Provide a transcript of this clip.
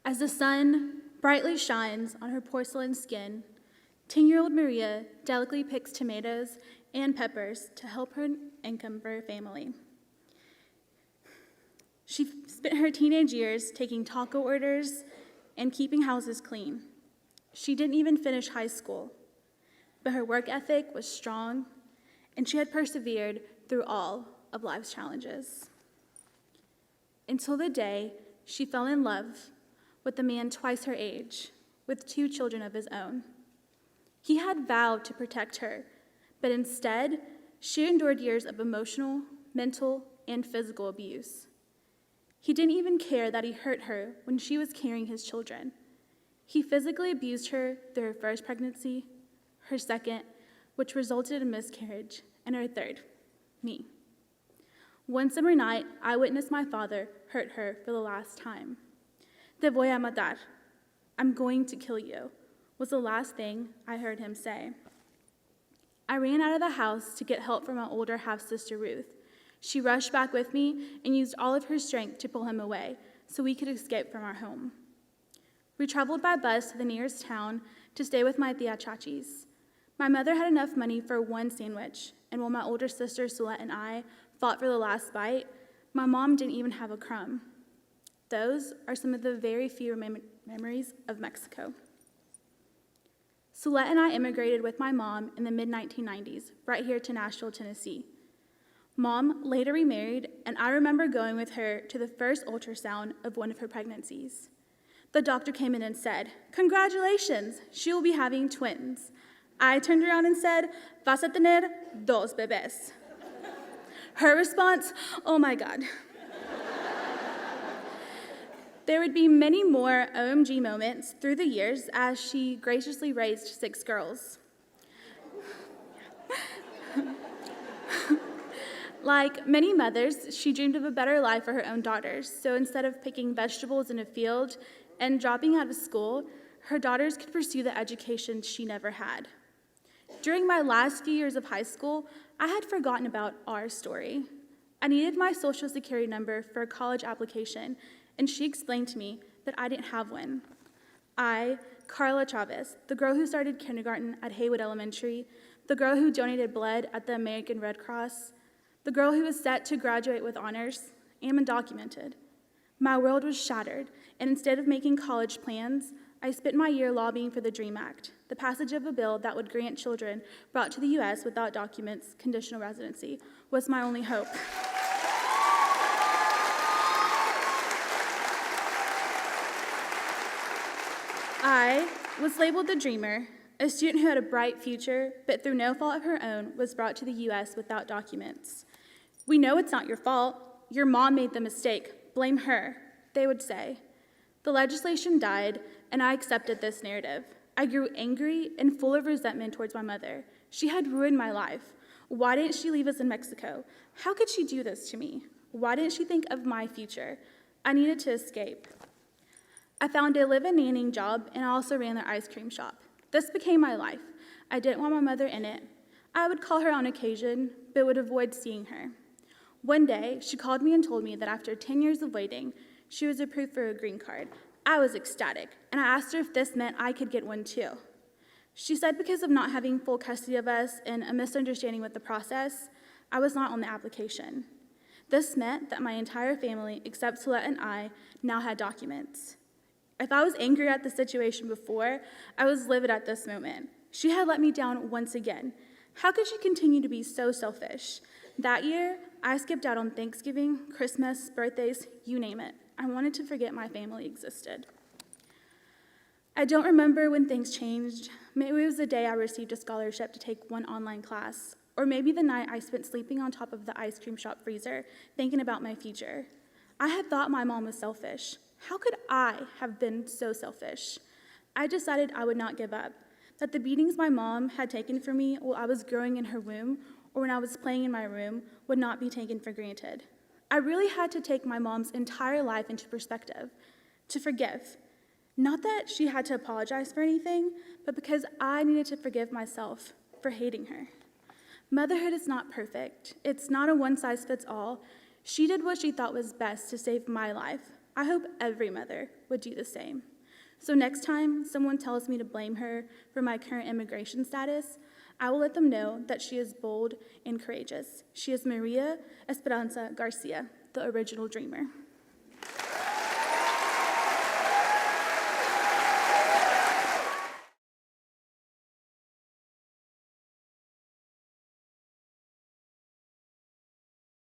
As the sun brightly shines on her porcelain skin, 10-year-old Maria delicately picks tomatoes and peppers to help her income for her family. She spent her teenage years taking taco orders and keeping houses clean. She didn't even finish high school, but her work ethic was strong, and she had persevered through all of life's challenges. Until the day she fell in love with a man twice her age, with 2 children of his own. He had vowed to protect her, but instead, she endured years of emotional, mental, and physical abuse. He didn't even care that he hurt her when she was carrying his children. He physically abused her through her first pregnancy, her second, which resulted in miscarriage, and her third, me. One summer night, I witnessed my father hurt her for the last time. Te voy a matar. I'm going to kill you, was the last thing I heard him say. I ran out of the house to get help from my older half-sister Ruth. She rushed back with me and used all of her strength to pull him away so we could escape from our home. We traveled by bus to the nearest town to stay with my tia chachis. My mother had enough money for 1 sandwich, and while my older sister Solette and I fought for the last bite, my mom didn't even have a crumb. Those are some of the very few memories of Mexico. Solette and I immigrated with my mom in the mid-1990s, right here to Nashville, Tennessee. Mom later remarried, and I remember going with her to the first ultrasound of one of her pregnancies. The doctor came in and said, "Congratulations, she will be having twins." I turned around and said, "Vas a tener 2 bebés." Her response, "Oh my God." There would be many more OMG moments through the years as she graciously raised 6 girls. Like many mothers, she dreamed of a better life for her own daughters, so instead of picking vegetables in a field and dropping out of school, her daughters could pursue the education she never had. During my last few years of high school, I had forgotten about our story. I needed my social security number for a college application, and she explained to me that I didn't have one. I, Karla Chavez, the girl who started kindergarten at Haywood Elementary, the girl who donated blood at the American Red Cross, the girl who was set to graduate with honors, am undocumented. My world was shattered, and instead of making college plans, I spent my year lobbying for the DREAM Act, the passage of a bill that would grant children brought to the U.S. without documents conditional residency, was my only hope. I was labeled the dreamer, a student who had a bright future, but through no fault of her own was brought to the U.S. without documents. "We know it's not your fault. Your mom made the mistake. Blame her," they would say. The legislation died, and I accepted this narrative. I grew angry and full of resentment towards my mother. She had ruined my life. Why didn't she leave us in Mexico? How could she do this to me? Why didn't she think of my future? I needed to escape. I found a live-in nannying job, and I also ran their ice cream shop. This became my life. I didn't want my mother in it. I would call her on occasion, but would avoid seeing her. One day, she called me and told me that after 10 years of waiting, she was approved for a green card. I was ecstatic, and I asked her if this meant I could get one too. She said because of not having full custody of us and a misunderstanding with the process, I was not on the application. This meant that my entire family, except Solette and I, now had documents. If I was angry at the situation before, I was livid at this moment. She had let me down once again. How could she continue to be so selfish? That year, I skipped out on Thanksgiving, Christmas, birthdays, you name it. I wanted to forget my family existed. I don't remember when things changed. Maybe it was the day I received a scholarship to take one online class, or maybe the night I spent sleeping on top of the ice cream shop freezer, thinking about my future. I had thought my mom was selfish. How could I have been so selfish? I decided I would not give up, that the beatings my mom had taken from me while I was growing in her womb or when I was playing in my room would not be taken for granted. I really had to take my mom's entire life into perspective, to forgive. Not that she had to apologize for anything, but because I needed to forgive myself for hating her. Motherhood is not perfect. It's not a one-size-fits-all. She did what she thought was best to save my life. I hope every mother would do the same. So next time someone tells me to blame her for my current immigration status, I will let them know that she is bold and courageous. She is Maria Esperanza Garcia, the original dreamer.